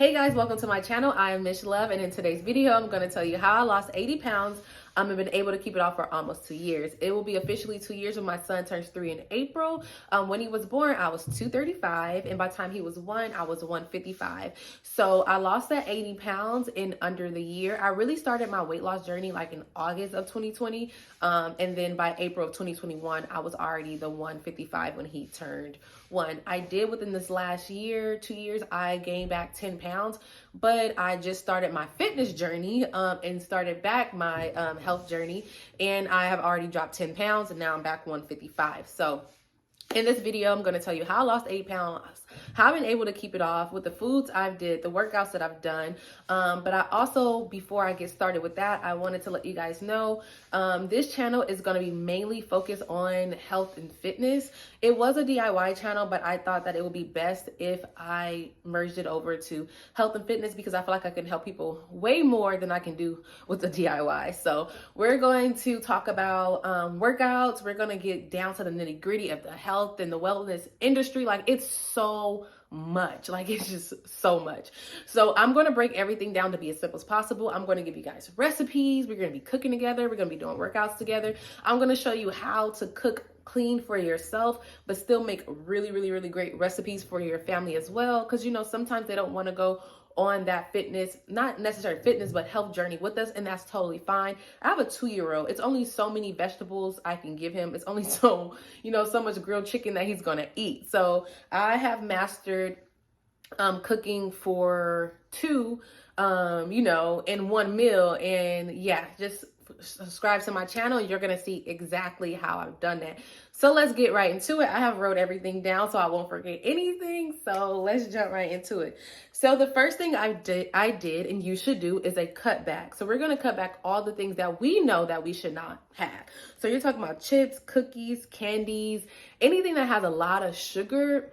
Hey guys, welcome to my channel. I am Mish Love, and in today's video, I'm going to tell you how I lost 80 pounds. I've been able to keep it off for almost 2 years. It will be officially 2 years when my son turns 3 in April. When he was born, I was 235, and by the time he was 1, I was 155. So I lost that 80 pounds in under the year. I really started my weight loss journey like in August of 2020, and then by April of 2021, I was already the 155 when he turned 1. I did within this last year, 2 years, I gained back 10 pounds, but I just started my fitness journey and started back my health journey, and I have already dropped 10 pounds and now I'm back 155. So in this video, I'm going to tell you how I lost 8 pounds, how I've been able to keep it off with the foods I've did, the workouts that I've done. But I also, before I get started with that, I wanted to let you guys know this channel is going to be mainly focused on health and fitness. It was a DIY channel, but I thought that it would be best if I merged it over to health and fitness because I feel like I can help people way more than I can do with the DIY. So we're going to talk about workouts. We're going to get down to the nitty gritty of the health and the wellness industry. Like, it's so much, like it's just so much. So I'm going to break everything down to be as simple as possible. I'm going to give you guys recipes. We're going to be cooking together. We're going to be doing workouts together. I'm going to show you how to cook clean for yourself, but still make really great recipes for your family as well. Because, you know, sometimes they don't want to go on that fitness, not necessarily fitness, but health journey with us, and that's totally fine. I have a 2-year-old. It's only so many vegetables I can give him. It's only so, you know, so much grilled chicken that he's gonna eat. So I have mastered cooking for two, you know, in one meal. And yeah, just subscribe to my channel. You're going to see exactly how I've done that. So let's get right into it. I have wrote everything down so I won't forget anything. So let's jump right into it. So the first thing I did, and you should do, is a cut back. So we're going to cut back all the things that we know that we should not have. So you're talking about chips, cookies, candies, anything that has a lot of sugar.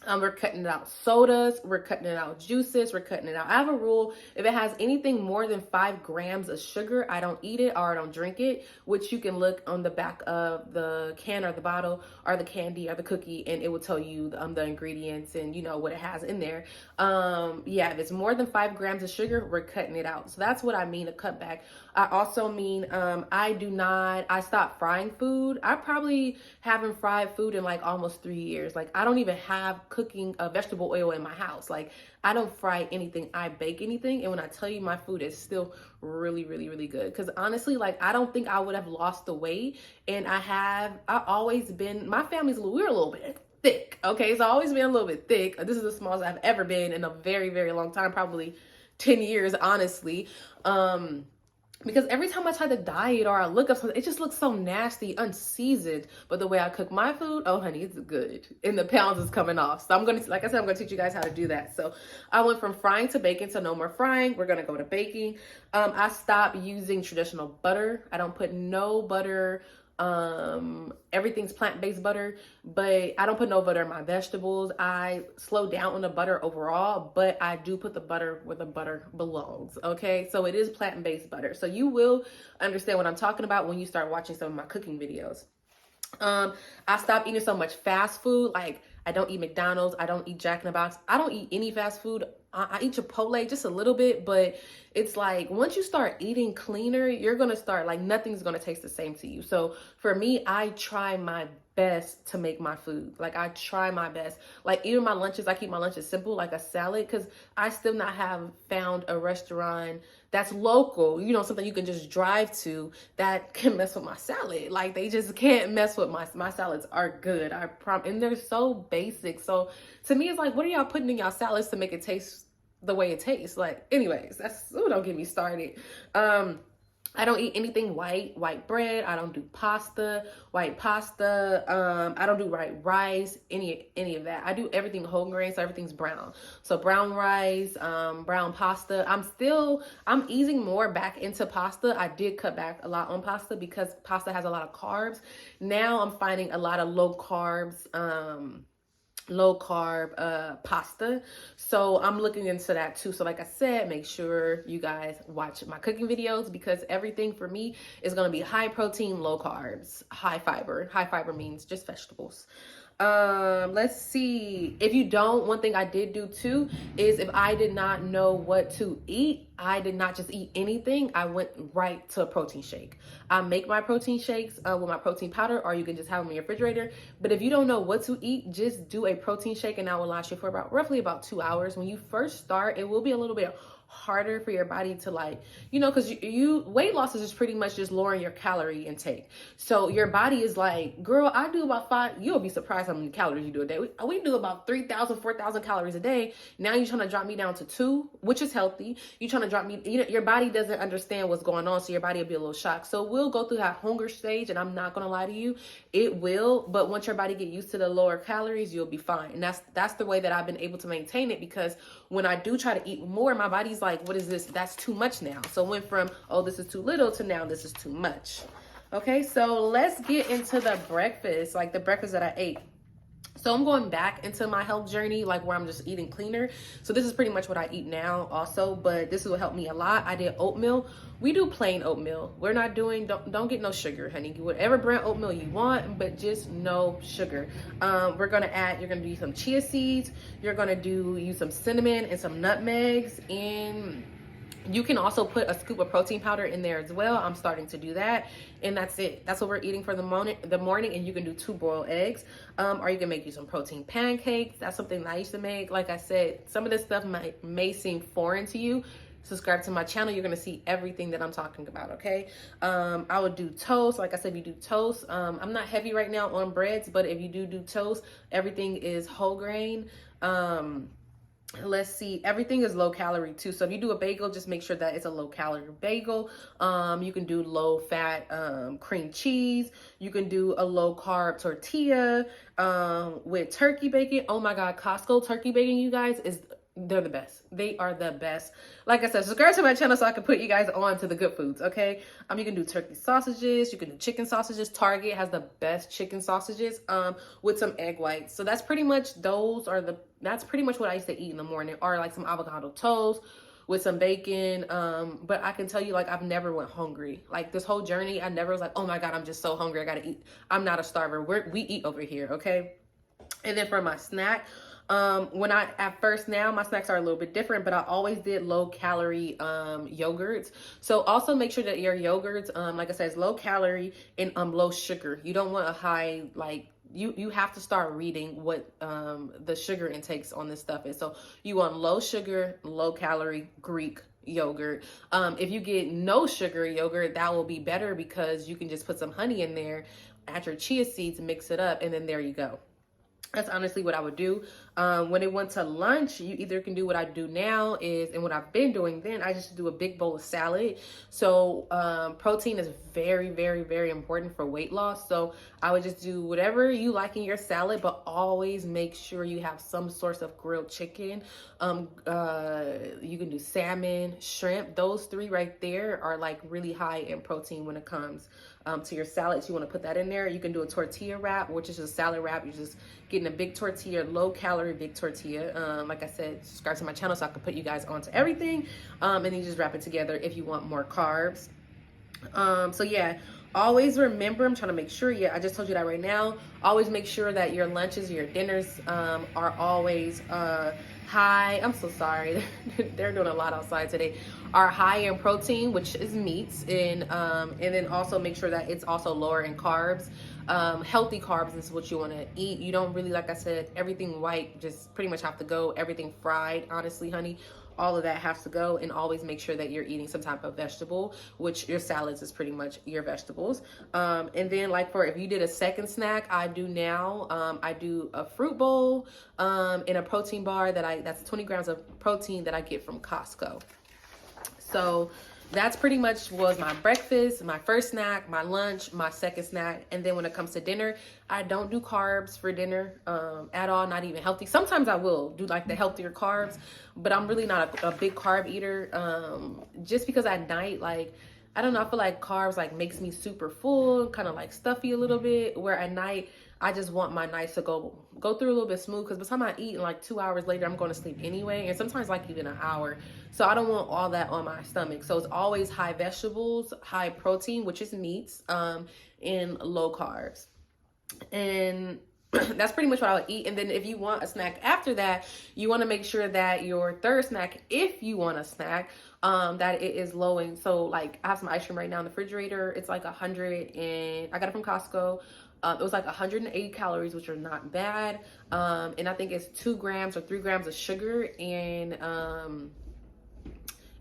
We're cutting out sodas, we're cutting out juices, we're cutting it out. I have a rule: if it has anything more than 5 grams of sugar, I don't eat it or I don't drink it, which you can look on the back of the can or the bottle or the candy or the cookie, and it will tell you the ingredients and, you know, what it has in there. Yeah, if it's more than 5 grams of sugar, we're cutting it out. So that's what I mean, a cut back. I also mean, I stopped frying food. I probably haven't fried food in like almost 3 years. Like, I don't even have cooking vegetable oil in my house. Like, I don't fry anything, I bake anything. And when I tell you, my food is still really good. Because honestly, like, I don't think I would have lost the weight. And I always been, my family's we're a little bit thick. Okay, so I've always been a little bit thick. This is the smallest I've ever been in a very long time, probably 10 years, honestly. Because every time I try to diet or I look up something, it just looks so nasty, unseasoned. But the way I cook my food, oh honey, it's good. And the pounds is coming off. So I'm going to, like I said, I'm going to teach you guys how to do that. So I went from frying to baking, so no more frying. We're going to go to baking. I stopped using traditional butter. I don't put no butter. Everything's plant-based butter, but I don't put no butter in my vegetables. I slow down on the butter overall, but I do put the butter where the butter belongs. Okay, so it is plant-based butter, so you will understand what I'm talking about when you start watching some of my cooking videos. I stopped eating so much fast food. Like, I don't eat McDonald's, I don't eat Jack in the Box, I don't eat any fast food. I eat Chipotle just a little bit, but it's like once you start eating cleaner, you're going to start, like, nothing's going to taste the same to you. So for me, I try my best to make my food. Like, I try my best. Like, even my lunches, I keep my lunches simple, like a salad, because I still not have found a restaurant that's local, you know, something you can just drive to that can mess with my salad. Like, they just can't mess with my salads are good, I promise. And they're so basic. So to me, it's like, what are y'all putting in y'all salads to make it taste the way it tastes? Like, anyways, don't get me started. I don't eat anything white bread. I don't do white pasta. I don't do white rice, any of that. I do everything whole grain, so everything's brown. So brown rice, brown pasta. I'm easing more back into pasta. I did cut back a lot on pasta because pasta has a lot of carbs. Now I'm finding a lot of low carb pasta. So I'm looking into that too. So like I said, make sure you guys watch my cooking videos because everything for me is going to be high protein, low carbs, high fiber. High fiber means just vegetables. Let's see. If you don't, one thing I did do too is if I did not know what to eat, I did not just eat anything. I went right to a protein shake. I make my protein shakes with my protein powder, or you can just have them in your refrigerator. But if you don't know what to eat, just do a protein shake, and that will last you for roughly about 2 hours. When you first start, it will be a little bit harder for your body to, like, because you weight loss is just pretty much just lowering your calorie intake. So your body is like, girl, I do about 5, you'll be surprised how many calories you do a day. We do about 3,000 4,000 calories a day. Now you're trying to drop me down to 2, which is healthy. You're trying to drop me, your body doesn't understand what's going on, so your body will be a little shocked. So we'll go through that hunger stage, and I'm not gonna lie to you, it will. But once your body get used to the lower calories, you'll be fine. And that's the way that I've been able to maintain it, because when I do try to eat more, my body's like, what is this? That's too much now. So it went from, oh, this is too little, to now this is too much. Okay, so let's get into the breakfast, like the breakfast that I ate. So I'm going back into my health journey, like where I'm just eating cleaner. So this is pretty much what I eat now also, but this will help me a lot. I did oatmeal. We do plain oatmeal. We're not doing, don't get no sugar, honey. Whatever brand oatmeal you want, but just no sugar. You're gonna do some chia seeds. You're gonna use some cinnamon and some nutmegs, and you can also put a scoop of protein powder in there as well. I'm starting to do that. And that's it. That's what we're eating for the morning. And you can do 2 boiled eggs. Or you can make you some protein pancakes. That's something that I used to make. Like I said, some of this stuff may seem foreign to you. Subscribe to my channel. You're going to see everything that I'm talking about, okay? I would do toast. Like I said, if you do toast, I'm not heavy right now on breads, but if you do toast, everything is whole grain. Let's see, everything is low calorie too. So if you do a bagel, just make sure that it's a low calorie bagel. You can do low fat cream cheese. You can do a low carb tortilla with turkey bacon. Oh my God, Costco turkey bacon, you guys, they're the best. They are the best. Like I said, subscribe to my channel so I can put you guys on to the good foods, okay? You can do turkey sausages. You can do chicken sausages. Target has the best chicken sausages with some egg whites. So that's pretty much that's pretty much what I used to eat in the morning, or like some avocado toast with some bacon. But I can tell you, like, I've never went hungry. Like this whole journey, I never was like, oh my God, I'm just so hungry, I gotta eat. I'm not a starver. We eat over here, okay? And then for my snack, at first now my snacks are a little bit different, but I always did low calorie yogurts. So also make sure that your yogurts, like I said, is low calorie and low sugar. You don't want a high, like, you have to start reading what the sugar intakes on this stuff is. So you want low sugar, low calorie Greek yogurt. If you get no sugar yogurt, that will be better, because you can just put some honey in there, add your chia seeds, mix it up, and then there you go. That's honestly what I would do. When it went to lunch, you either can do what I do now and what I've been doing then, I just do a big bowl of salad. So protein is very, very, very important for weight loss. So I would just do whatever you like in your salad, but always make sure you have some source of grilled chicken. You can do salmon, shrimp. Those 3 right there are like really high in protein when it comes to your salads. You want to put that in there. You can do a tortilla wrap, which is just a salad wrap. You're just getting a big tortilla, low calorie big tortilla. Like I said, subscribe to my channel so I can put you guys onto everything. And then you just wrap it together if you want more carbs. So yeah, always remember, I'm trying to make sure, I just told you that right now. Always make sure that your lunches, your dinners are always high. I'm so sorry. They're doing a lot outside today. Are high in protein, which is meats, and then also make sure that it's also lower in carbs. Healthy carbs is what you want to eat. You don't really, like I said, everything white just pretty much have to go. Everything fried, honestly, honey, all of that has to go. And always make sure that you're eating some type of vegetable, which your salads is pretty much your vegetables. And then, like, if you did a second snack, I do now, I do a fruit bowl in a protein bar that's 20 grams of protein that I get from Costco. So that's pretty much was my breakfast, my first snack, my lunch, my second snack. And then when it comes to dinner, I don't do carbs for dinner at all, not even healthy. Sometimes I will do like the healthier carbs, but I'm really not a big carb eater, just because at night, like, I don't know, I feel like carbs like makes me super full, kind of like stuffy a little bit, where at night I just want my nights to go through a little bit smooth, because by the time I eat, like 2 hours later, I'm going to sleep anyway, and sometimes like even an hour. So I don't want all that on my stomach. So it's always high vegetables, high protein, which is meats, and low carbs. And That's pretty much what I would eat. And then if you want a snack after that, you want to make sure that your third snack, if you want a snack, that it is low in. So like I have some ice cream right now in the refrigerator. It's like 100 and I got it from Costco. It was like 180 calories, which are not bad. And I think it's 2 grams or 3 grams of sugar, and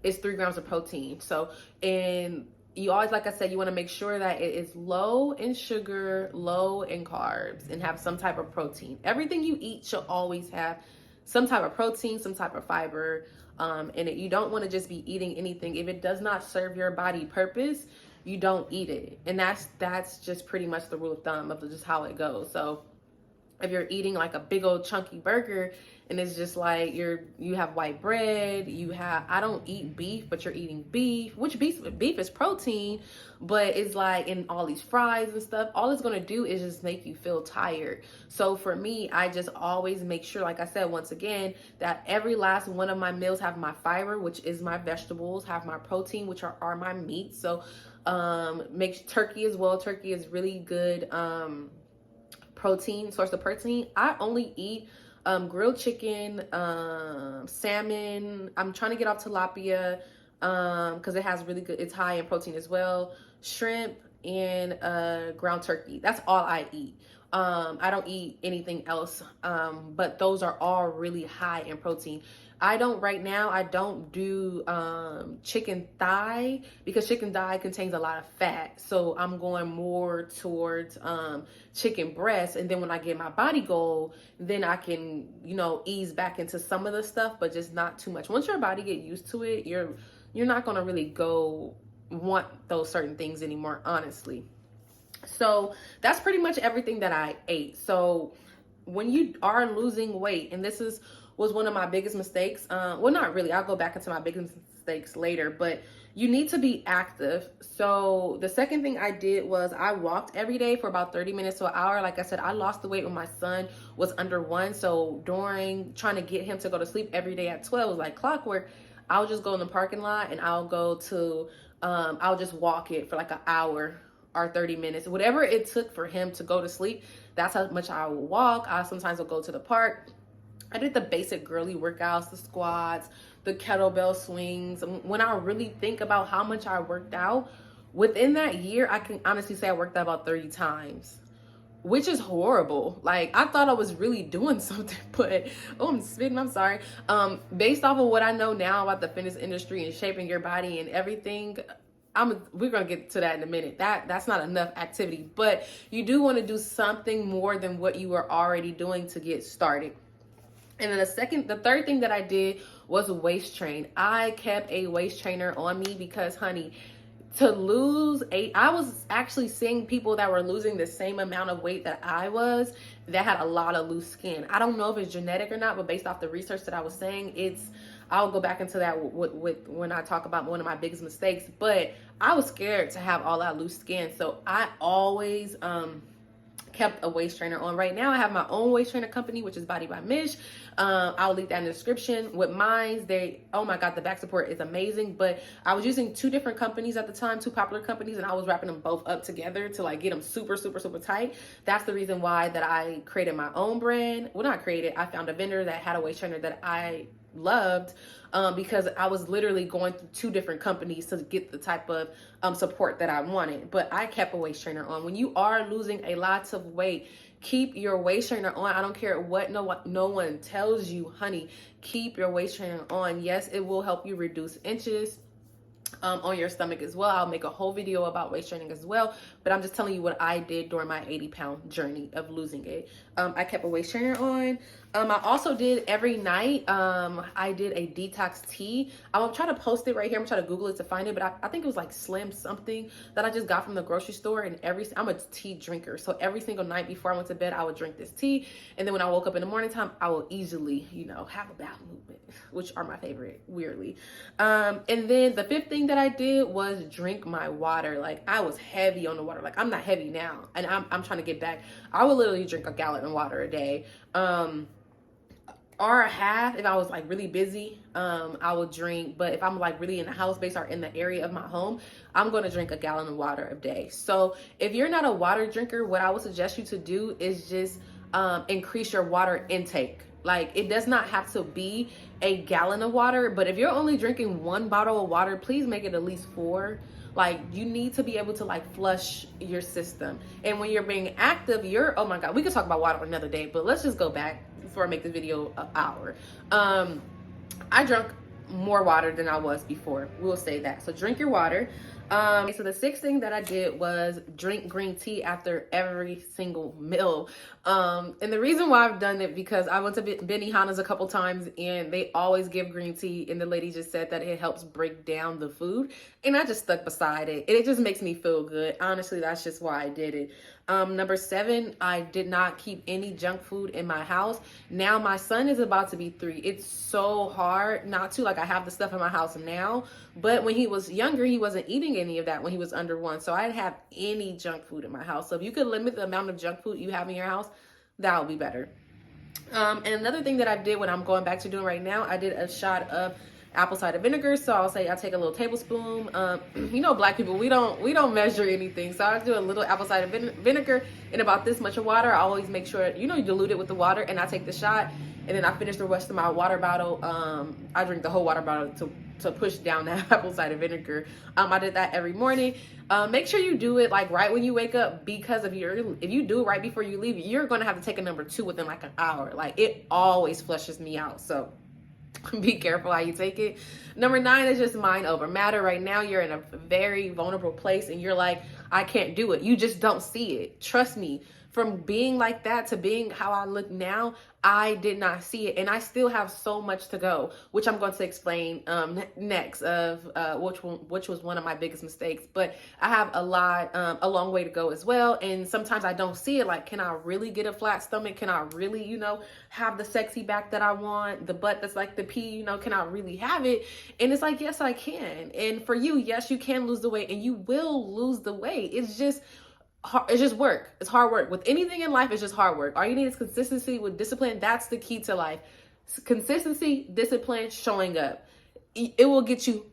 it's 3 grams of protein. So, and you always, like I said, you want to make sure that it is low in sugar, low in carbs, and have some type of protein. Everything you eat should always have some type of protein, some type of fiber. And you don't want to just be eating anything. If it does not serve your body purpose, you don't eat it. And that's just pretty much the rule of thumb of just how it goes. So if you're eating like a big old chunky burger and it's just like you have white bread, I don't eat beef, but you're eating beef, which beef is protein, but it's like in all these fries and stuff, all it's going to do is just make you feel tired. So for me, I just always make sure, like I said, once again, that every last one of my meals have my fiber, which is my vegetables, have my protein, which are my meats. So make turkey as well. Turkey is really good source of protein. I only eat grilled chicken, salmon. I'm trying to get off tilapia because it has it's high in protein as well. Shrimp and ground turkey. That's all I eat. I don't eat anything else, but those are all really high in protein. I don't do chicken thigh because chicken thigh contains a lot of fat. So I'm going more towards chicken breast. And then when I get my body goal, then I can, ease back into some of the stuff, but just not too much. Once your body get used to it, you're not going to really want those certain things anymore, honestly. So that's pretty much everything that I ate. So when you are losing weight, and was one of my biggest mistakes. Well, not really. I'll go back into my biggest mistakes later, but you need to be active. So the second thing I did was I walked every day for about 30 minutes to an hour. Like I said, I lost the weight when my son was under 1. So during trying to get him to go to sleep every day at 12 was like clockwork. I'll just go in the parking lot and I'll just walk it for like an hour or 30 minutes, whatever it took for him to go to sleep. That's how much I will walk. I sometimes will go to the park. I did the basic girly workouts, the squats, the kettlebell swings. When I really think about how much I worked out, within that year, I can honestly say I worked out about 30 times, which is horrible. Like, I thought I was really doing something, but, I'm spitting, I'm sorry. Based off of what I know now about the fitness industry and shaping your body and everything, we're going to get to that in a minute. That's not enough activity, but you do want to do something more than what you were already doing to get started. And then the third thing that I did was waist train. I kept a waist trainer on me because, honey, to lose I was actually seeing people that were losing the same amount of weight that I was that had a lot of loose skin. I don't know if it's genetic or not, but based off the research that I was saying, I'll go back into that with when I talk about one of my biggest mistakes. But I was scared to have all that loose skin, so I always kept a waist trainer on. Right now I have my own waist trainer company, which is Body by Mish. I'll link that in the description. With mine, oh my god, the back support is amazing. But I was using 2 different companies at the time, 2 popular companies, and I was wrapping them both up together to like get them super, super, super tight. That's the reason why that I created my own brand. Well, not created, I found a vendor that had a waist trainer that I loved, because I was literally going through 2 different companies to get the type of support that I wanted. But I kept a waist trainer on. When you are losing a lot of weight, keep your waist trainer on. I don't care what no one tells you, honey. Keep your waist trainer on. Yes, it will help you reduce inches on your stomach as well. I'll make a whole video about waist training as well, but I'm just telling you what I did during my 80-pound journey of losing it. I kept a waist trainer on. I also did every night, I did a detox tea. I will try to post it right here. I'm trying to Google it to find it, but I think it was like Slim something that I just got from the grocery store. And I'm a tea drinker, so every single night before I went to bed, I would drink this tea. And then when I woke up in the morning time, I will easily, have a bowel movement, which are my favorite, weirdly. And then the 5th thing that I did was drink my water. Like, I was heavy on the water. Like, I'm not heavy now, and I'm trying to get back. I would literally drink a gallon of water a day. Or a half if I was like really busy. I would drink, but if I'm like really in the house base or in the area of my home, I'm going to drink a gallon of water a day. So if you're not a water drinker, what I would suggest you to do is just increase your water intake. Like, it does not have to be a gallon of water, but if you're only drinking 1 bottle of water, please make it at least 4. Like, you need to be able to like flush your system. And when you're being active, oh my God, we could talk about water another day, but let's just go back before I make this video an hour. I drank more water than I was before. We'll say that. So drink your water. So the 6th thing that I did was drink green tea after every single meal. And the reason why I've done it, because I went to Benihana's a couple times and they always give green tea, and the lady just said that it helps break down the food, and I just stuck beside it. And it just makes me feel good. Honestly, that's just why I did it. Number 7, I did not keep any junk food in my house. Now my son is about to be 3. It's so hard not to. Like, I have the stuff in my house now, but when he was younger, he wasn't eating any of that when he was under 1. So I didn't have any junk food in my house. So if you could limit the amount of junk food you have in your house, that would be better. And another thing that I did, when I'm going back to doing right now, I did a shot of apple cider vinegar. So I'll say I take a little tablespoon. You know, Black people, we don't measure anything. So I do a little apple cider vinegar in about this much of water. I always make sure, you dilute it with the water, and I take the shot, and then I finish the rest of my water bottle. I drink the whole water bottle to push down that apple cider vinegar. I did that every morning. Make sure you do it like right when you wake up, because if you do it right before you leave, you're gonna have to take a number 2 within like an hour. Like, it always flushes me out. So be careful how you take it. Number 9 is just mind over matter. Right now, you're in a very vulnerable place and you're like, I can't do it. You just don't see it. Trust me, from being like that to being how I look now, I did not see it. And I still have so much to go, which I'm going to explain next, of which was one of my biggest mistakes. But I have a long way to go as well. And sometimes I don't see it. Like, can I really get a flat stomach? Can I really, have the sexy back that I want? The butt that's like the P, can I really have it? And it's like, yes, I can. And for you, yes, you can lose the weight, and you will lose the weight. It's just work. It's hard work. With anything in life, it's just hard work. All you need is consistency with discipline. That's the key to life. Consistency, discipline, showing up. It will get you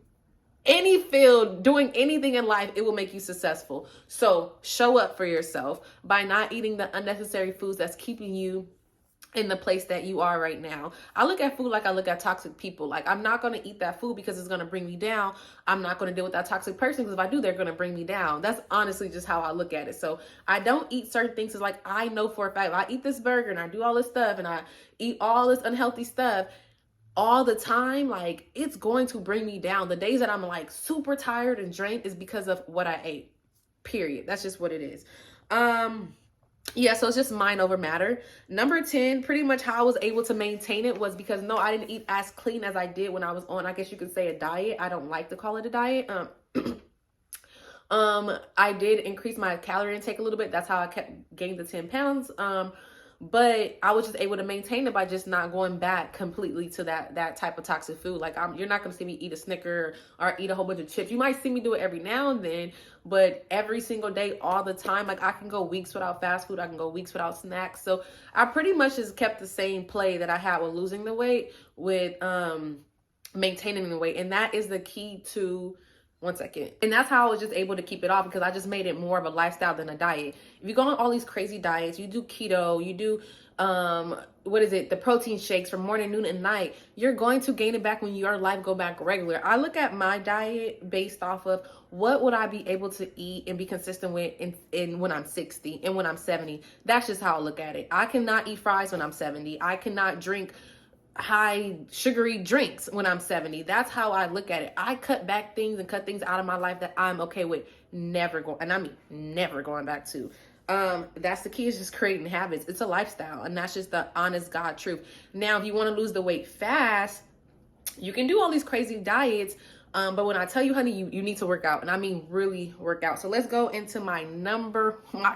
any field, doing anything in life. It will make you successful. So show up for yourself by not eating the unnecessary foods that's keeping you in the place that you are right now. I look at food like I look at toxic people. Like, I'm not going to eat that food because it's going to bring me down. I'm not going to deal with that toxic person, because if I do, they're going to bring me down. That's honestly just how I look at it. So I don't eat certain things. It's like, I know for a fact, if I eat this burger and I do all this stuff and I eat all this unhealthy stuff all the time, like, it's going to bring me down. The days that I'm like super tired and drained is because of what I ate, period. That's just what it is. Yeah, so it's just mind over matter. Number 10, pretty much how I was able to maintain it was because, no, I didn't eat as clean as I did when I was on, I guess you could say, a diet. I don't like to call it a diet. I did increase my calorie intake a little bit. That's how I gained the 10 pounds. But I was just able to maintain it by just not going back completely to that type of toxic food. Like, you're not going to see me eat a Snicker or eat a whole bunch of chips. You might see me do it every now and then, but every single day, all the time, like, I can go weeks without fast food. I can go weeks without snacks. So I pretty much just kept the same play that I had with losing the weight with maintaining the weight. And that is the key to... One second. And that's how I was just able to keep it off, because I just made it more of a lifestyle than a diet. If you go on all these crazy diets, you do keto, you do, the protein shakes from morning, noon, and night, you're going to gain it back when your life go back regular. I look at my diet based off of what would I be able to eat and be consistent with in when I'm 60 and when I'm 70. That's just how I look at it. I cannot eat fries when I'm 70. I cannot drink high sugary drinks when I'm 70. That's how I look at it. I cut back things and cut things out of my life that I'm okay with never going back to. That's the key, is just creating habits. It's a lifestyle, and that's just the honest God truth. Now, if you want to lose the weight fast, you can do all these crazy diets. But when I tell you, honey, you need to work out, and I mean really work out. So let's go into my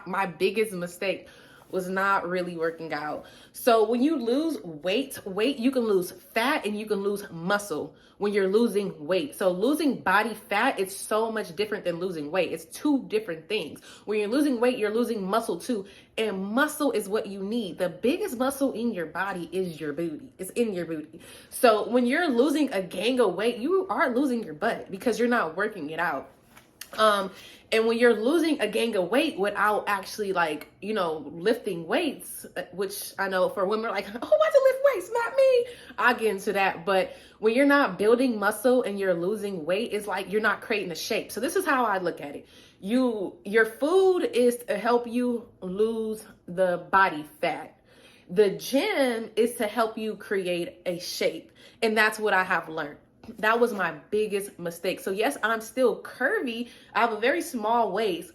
my biggest mistake was not really working out. So when you lose weight, you can lose fat and you can lose muscle when you're losing weight. So losing body fat is so much different than losing weight. It's two different things. When you're losing weight, you're losing muscle too. And muscle is what you need. The biggest muscle in your body is your booty. It's in your booty. So when you're losing a gang of weight, you are losing your butt because you're not working it out. And when you're losing a gang of weight without actually, like, you know, lifting weights, which I know for women are like, oh, why to lift weights? Not me. I'll get into that. But when you're not building muscle and you're losing weight, it's like you're not creating a shape. So this is how I look at it. Your food is to help you lose the body fat. The gym is to help you create a shape. And that's what I have learned. That was my biggest mistake. So yes, I'm still curvy. I have a very small waist.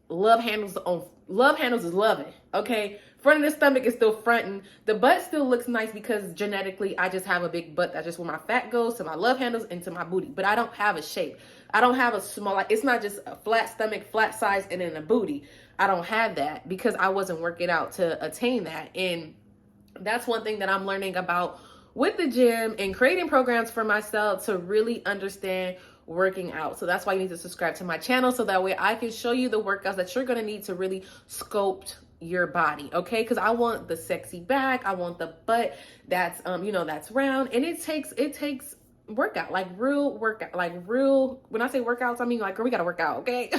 Love handles is loving. Okay. Front of the stomach is still fronting. The butt still looks nice because genetically I just have a big butt. That's just where my fat goes, to my love handles and to my booty. But I don't have a shape. I don't have a small, like, it's not just a flat stomach, flat size, and then a booty. I don't have that because I wasn't working out to attain that. And that's one thing that I'm learning about with the gym and creating programs for myself to really understand working out. So that's why you need to subscribe to my channel, so that way I can show you the workouts that you're going to need to really sculpt your body. Okay. Cause I want the sexy back. I want the butt that's, you know, that's round, and it takes workout, like real workout, like real, when I say workouts, I mean like, girl, we got to work out. Okay.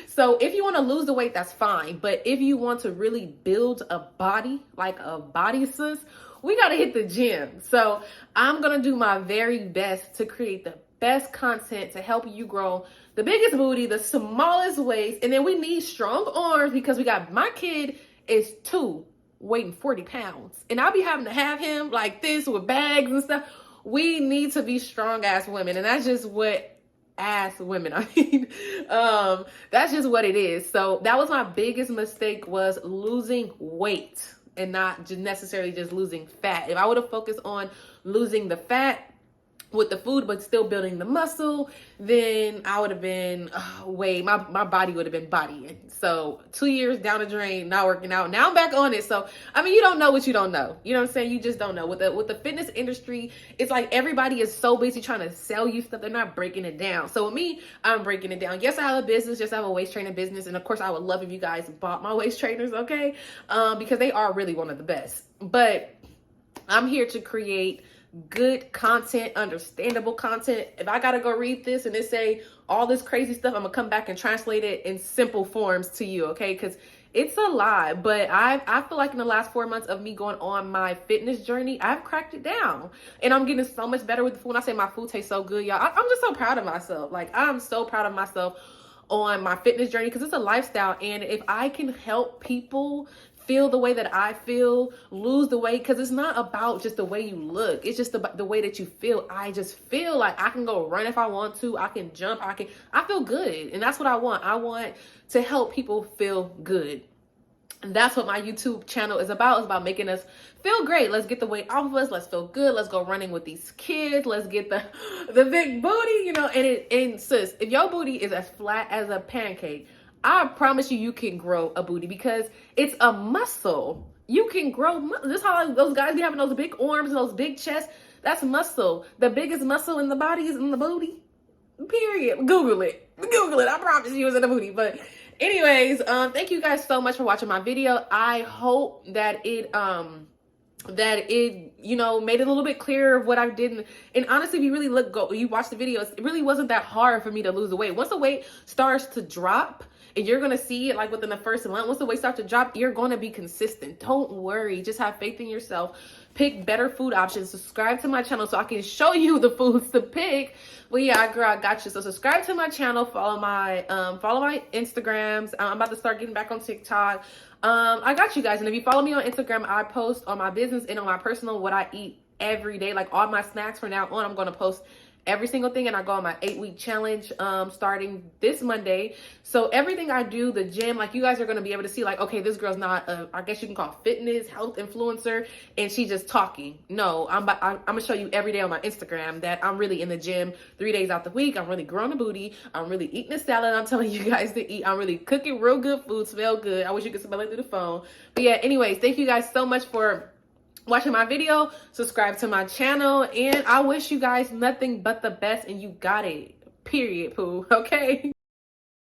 So if you want to lose the weight, that's fine. But if you want to really build a body, like a body, sis, we got to hit the gym. So I'm going to do my very best to create the best content to help you grow the biggest booty, the smallest waist. And then we need strong arms because my kid is 2, weighing 40 pounds. And I'll be having to have him like this with bags and stuff. We need to be strong ass women. And that's just what ass women, I mean, that's just what it is. So that was my biggest mistake, was losing weight and not necessarily just losing fat. If I would have focused on losing the fat with the food, but still building the muscle, then I would have been my body would have been bodying. So 2 years down the drain, not working out. Now I'm back on it. So, I mean, you don't know what you don't know. You know what I'm saying? You just don't know. With the fitness industry, it's like everybody is so busy trying to sell you stuff. They're not breaking it down. So with me, I'm breaking it down. Yes, I have a business. Yes, I have a waist training business. And of course, I would love if you guys bought my waist trainers, okay? Because they are really one of the best. But I'm here to create good content, understandable content. If I gotta go read this and it say all this crazy stuff, I'm gonna come back and translate it in simple forms to you, okay? Because it's a lot. But I feel like in the last 4 months of me going on my fitness journey, I've cracked it down, and I'm getting so much better with the food. When I say my food tastes so good, y'all, I'm just so proud of myself. Like, I'm so proud of myself on my fitness journey, because it's a lifestyle. And if I can help people feel the way that I feel, lose the weight, because it's not about just the way you look. It's just the way that you feel. I just feel like I can go run if I want to. I can jump. I feel good. And that's what I want. I want to help people feel good. And that's what my YouTube channel is about. It's about making us feel great. Let's get the weight off of us. Let's feel good. Let's go running with these kids. Let's get the big booty, you know. And sis, if your booty is as flat as a pancake, I promise you can grow a booty, because it's a muscle. You can grow. This is how those guys be having those big arms and those big chests. That's muscle. The biggest muscle in the body is in the booty. Period. Google it. I promise you it's in the booty. But anyways, thank you guys so much for watching my video. I hope that it you know, made it a little bit clearer of what I did. And honestly, if you really you watch the videos, it really wasn't that hard for me to lose the weight. Once the weight starts to drop, and you're going to see it like within the first month, once the weight starts to drop, you're going to be consistent. Don't worry. Just have faith in yourself. Pick better food options. Subscribe to my channel so I can show you the foods to pick. Well, yeah, girl, I got you. So subscribe to my channel. Follow my Instagrams. I'm about to start getting back on TikTok. I got you guys. And if you follow me on Instagram, I post on my business and on my personal what I eat every day. Like all my snacks from now on, I'm going to post every single thing. And I go on my 8-week challenge starting this Monday. So everything I do, the gym, like you guys are going to be able to see, like, okay, this girl's not I guess you can call fitness, health influencer, and she's just talking. No, I'm going to show you every day on my Instagram that I'm really in the gym 3 days out the week. I'm really growing a booty. I'm really eating a salad I'm telling you guys to eat. I'm really cooking real good food, smell good. I wish you could smell it through the phone. But yeah, anyways, thank you guys so much for watching my video. Subscribe to my channel, and I wish you guys nothing but the best, and you got it. Period, poo. Okay.